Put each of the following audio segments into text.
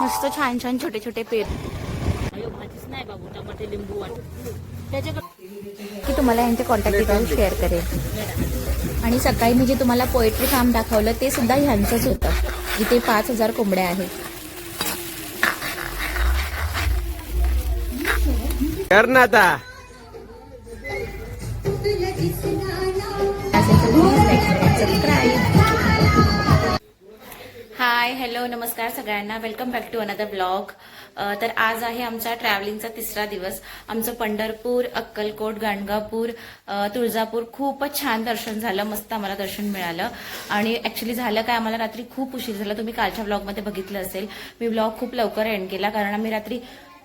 मस्त छान छान छोटे छोटे पेरू भाजीच नाही बाबू, टमाटे लिंबू की तुम्हाला यांचे कॉन्टॅक्ट डिटेल्स शेअर करेल. आणि सकाळी मी जे तुम्हाला पोएट्री फार्म दाखवलं ते सुद्धा ह्यांचंच होतं, जिथे 5,000 कोंबड्या आहेत. कर्नाटा हाय हॅलो नमस्कार सगळ्यांना, welcome back to another blog. तर आज आहे आमचा ट्रॅव्हलिंगचा 3रा दिवस. आमचं पंढरपूर, अक्कलकोट, गाणगापूर, तुळजापूर खूपच छान दर्शन झालं. मस्त आम्हाला दर्शन मिळालं. आणि ऍक्च्युली झालं काय, आम्हाला रात्री खूप उशीर झाला. तुम्ही कालच्या ब्लॉगमध्ये बघितलं असेल, मी ब्लॉग खूप लवकर एंड केला कारण आम्ही रात्री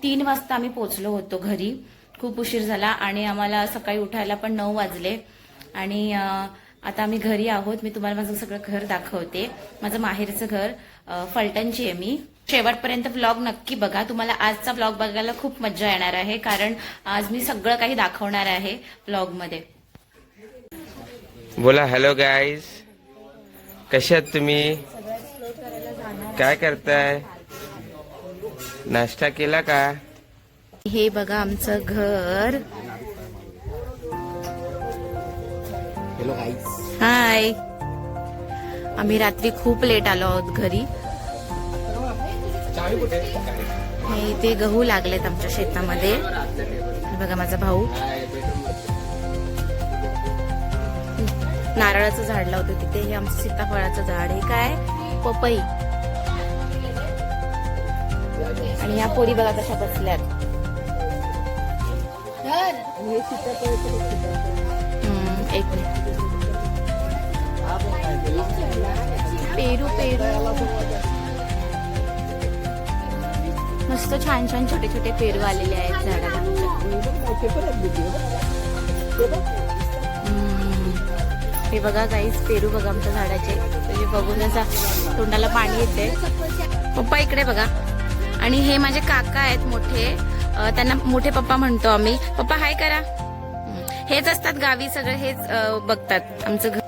3 वाजता आम्ही पोहोचलो होतो घरी. खूप उशीर झाला आणि आम्हाला सकाळी उठायला पण 9 वाजले. आणि आता आम्ही घरी आहोत. मी तुम्हाला माझं सगळं घर दाखवते. माझं माहेरचं घर फलटणची आहे मी. शेवटपर्यंत ब्लॉग नक्की बघा. तुम्हाला आजचा ब्लॉग बघायला खूप मजा येणार आहे कारण आज मी सगळं काही दाखवणार आहे ब्लॉगमध्ये. बोला हॅलो गाईज, कसे आहात तुम्ही? काय करताय? नाश्ता केला का? हे बघा आमचं घर. Hello guys. हाय. आम्ही रात्री खूप लेट आलो आहोत घरी. हे इथे गहू लागलेत आमच्या शेतामध्ये. बघा माझा भाऊ नारळाचं झाड लावतो तिथे. हे आमचं सीताफळाचं झाड. हे काय पपई. आणि ह्या पोरी बघा कशा बसल्यात. एक मिनिट. पेरू पेरू मस्त छान छान छोटे छोटे पेरू आलेले आहेत झाडाला. हे बघा गाईस, पेरू बघा आमच्या झाडाचे. म्हणजे बघून असं तोंडाला पाणी येते. पप्पा इकडे बघा. आणि हे माझे काका आहेत मोठे, त्यांना मोठे पप्पा म्हणतो आम्ही. पप्पा हाय करा. हेच असतात गावी, सगळं हेच बघतात आमचं घर.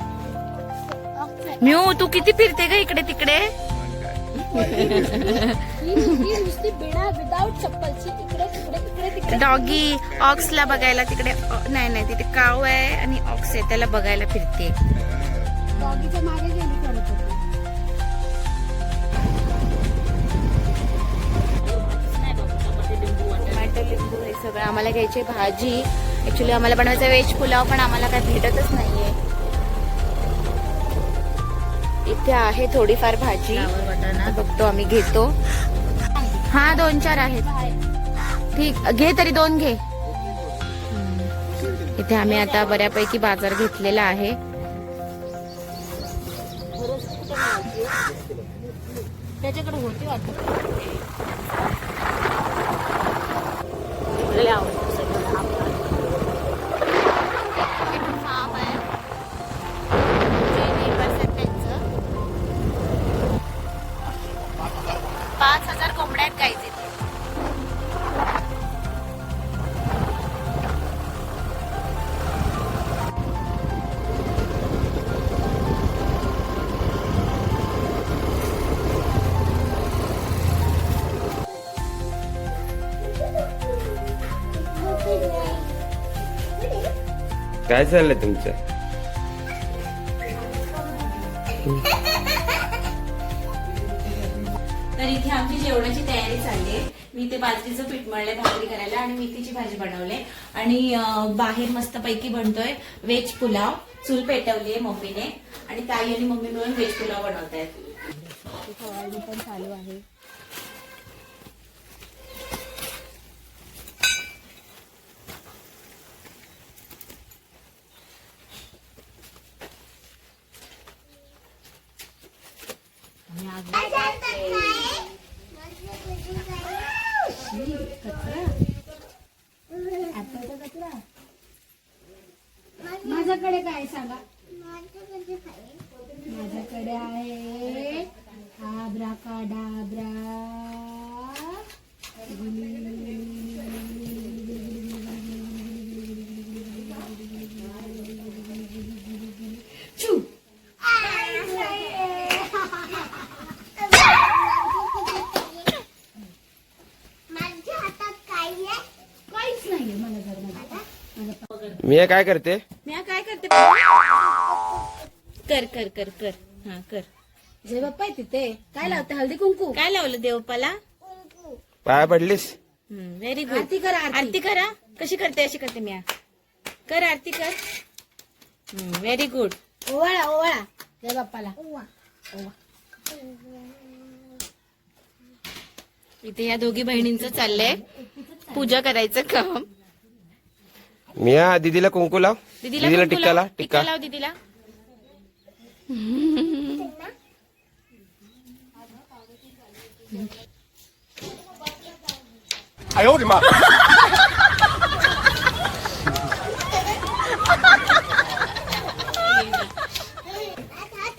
म्यू तू किती फिरते ग इकडे तिकडे. डॉगी ऑक्सला बघायला तिकडे. नाही नाही, तिथे काऊ आहे आणि ऑक्स आहे, त्याला बघायला फिरते. टमाटर लिंबू हे सगळं आम्हाला घ्यायची. भाजी ऍक्च्युली आम्हाला बनवायचा व्हेज पुलाव, पण आम्हाला काय भेटतच नाहीये. इथे आहे थोडीफार भाजी, बघतो आम्ही घेतो. हा 2-4 आहेत. ठीक घे, तरी 2 घे. इथे आम्ही आता बऱ्यापैकी बाजार घेतलेला आहे. त्याच्याकडे होती वाटत. कोंबड्या आहेत गाईज इथे. काय चाललंय तुमचं? तर इथे आमची जेवणाची तयारी चालली आहे. मी इथे बाजरीचं पीठ मळलंय भाकरी करायला आणि मेथीची भाजी बनवले. आणि बाहेर मस्तपैकी बनतोय व्हेज पुलाव. चूल पेटवलीये मम्मीने आणि ताई आणि मम्मी मिळून व्हेज पुलाव बनवतायत. पण चालू आहे. माझ्याकडे काय सांगा. माझ्याकडे आहे आब्राकाडाब्रा. मी काय करते? मी काय करते? कर कर कर कर हा कर. जय बाप्पा आहे तिथे. काय लावते? हळदी कुंकू. काय लावलं देवपाला? पाया पडलीस? Very good. आरती करा, आरती. आरती करा. कशी करते? अशी करते मी. कर आरती कर. Very good. ओवाळा ओवाळा जय बाप्पाला. इथे या दोघी बहिणींचं चाललंय पूजा करायचं काम. मी दीदीला कुंकू लाव. दीदीला कुंकू टिक्का लाव. लाव. टिक्का लाव दीदीला.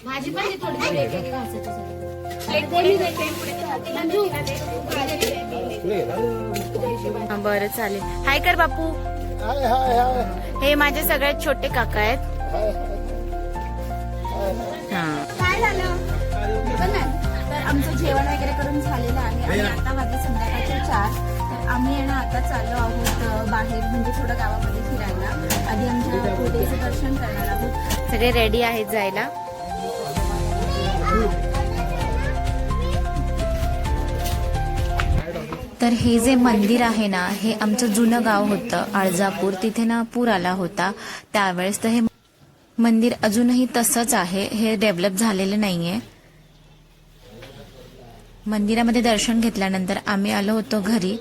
भाजी पाहिजे थोडी थोडी एक एक घासाची सगळी. बरं चालेल. हाय कर बापू. हे माझे सगळ्यात छोटे काका आहेत. हा. काय झालं? तर आमचं जेवण वगैरे करून झालेलं आहे आणि आता वाजले संध्याकाळचे 4. तर आम्ही आहे ना आता चाललो आहोत बाहेर, म्हणजे थोडं गावामध्ये फिरायला. आधी आमच्या कोटेचं दर्शन करणार आहोत. सगळे रेडी आहेत जायला. तर हे जे मंदिर आहे ना, हे आमचं जुनं गाव होतं आळजापूर. तिथे ना पूर आला होता त्यावेळेस. तर हे मंदिर अजूनही तसंच आहे, हे डेव्हलप झालेलं नाहीये. मंदिरामध्ये दर्शन घेतल्यानंतर आम्ही आलो होतो घरी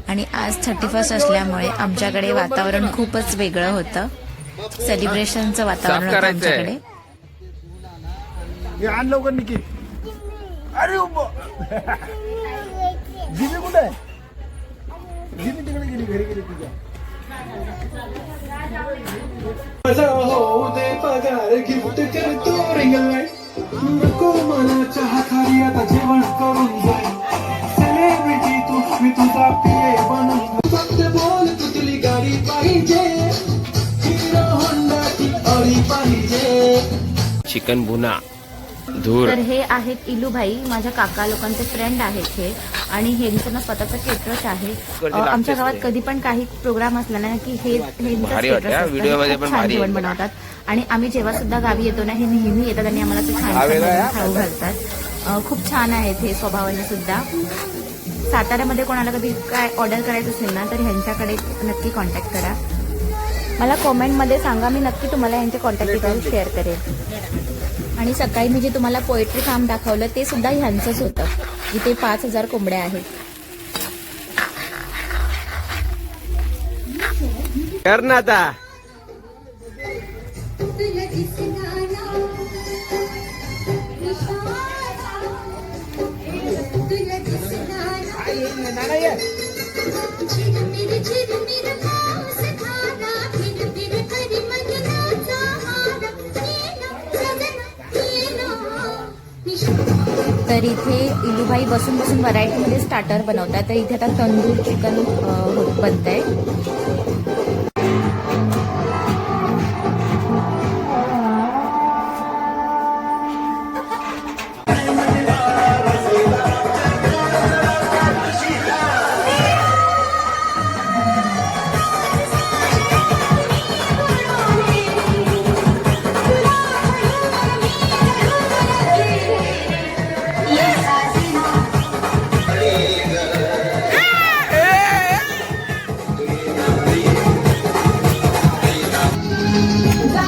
आणि आज 31 असल्यामुळे आमच्याकडे वातावरण खूपच वेगळं होतं. सेलिब्रेशनचं वातावरण होतं आमच्याकडे. आण लवकर निकी. अरे जिमी कुठे आहे? जिमी तिकडे गेली, घरी गेली तुझ्या. होऊ दे पगार गिफ्ट करतो रिंगलाईट. नको मला चहा खाली आता जेवण करून जाईल. सेलिब्रिटी तू मी तुझा पिये बनून. फक्त बोल तुझी गाडी पाहिजे, हिरो होंडाची अडी पाहिजे. चिकन बुना धूर. तर हे आहेत इलूभाई, माझ्या काका लोकांचे फ्रेंड आहेत हे. आणि हेंचं ना स्वतःचं केटरस आहे. आमच्या गावात कधी पण काही प्रोग्राम असला ना की भारी वाटतं हा, व्हिडिओ मध्ये पण छान भारी जेवण आहे. बनवतात. आणि आम्ही जेव्हा सुद्धा गावी येतो ना, हे नेहमी येतात आणि आम्हाला ते छान छान बनवून खाऊ घालतात. खूप छान आहेत हे स्वभावाने सुद्धा. साताऱ्यामध्ये कोणाला कधी काय ऑर्डर करायचं असेल ना तर ह्यांच्याकडे नक्की कॉन्टॅक्ट करा. मला कॉमेंटमध्ये सांगा, मी नक्की तुम्हाला यांचे कॉन्टॅक्ट डिटेल्स शेअर करेन. आणि सकाळी मी जे तुम्हाला पोएट्री फार्म दाखवलं ते सुद्धा ह्यांचंच होतं, जिथे 5000 कोंबड्या आहेत. कर ना आता. तर इथे इलूभाई बसून बसून व्हरायटीमध्ये स्टार्टर बनवतात. तर इथे आता तंदूर चिकन बनतंय.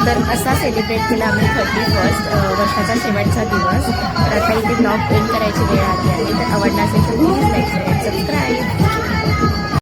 तर असा सेलिब्रेट केला आम्ही 31st वर्षाचा शेवटचा दिवस. तर आता इथे ब्लॉग एंड करायची वेळ आली आहे. तर आवडला असेल तर प्लीज लाईक सबस्क्राईब.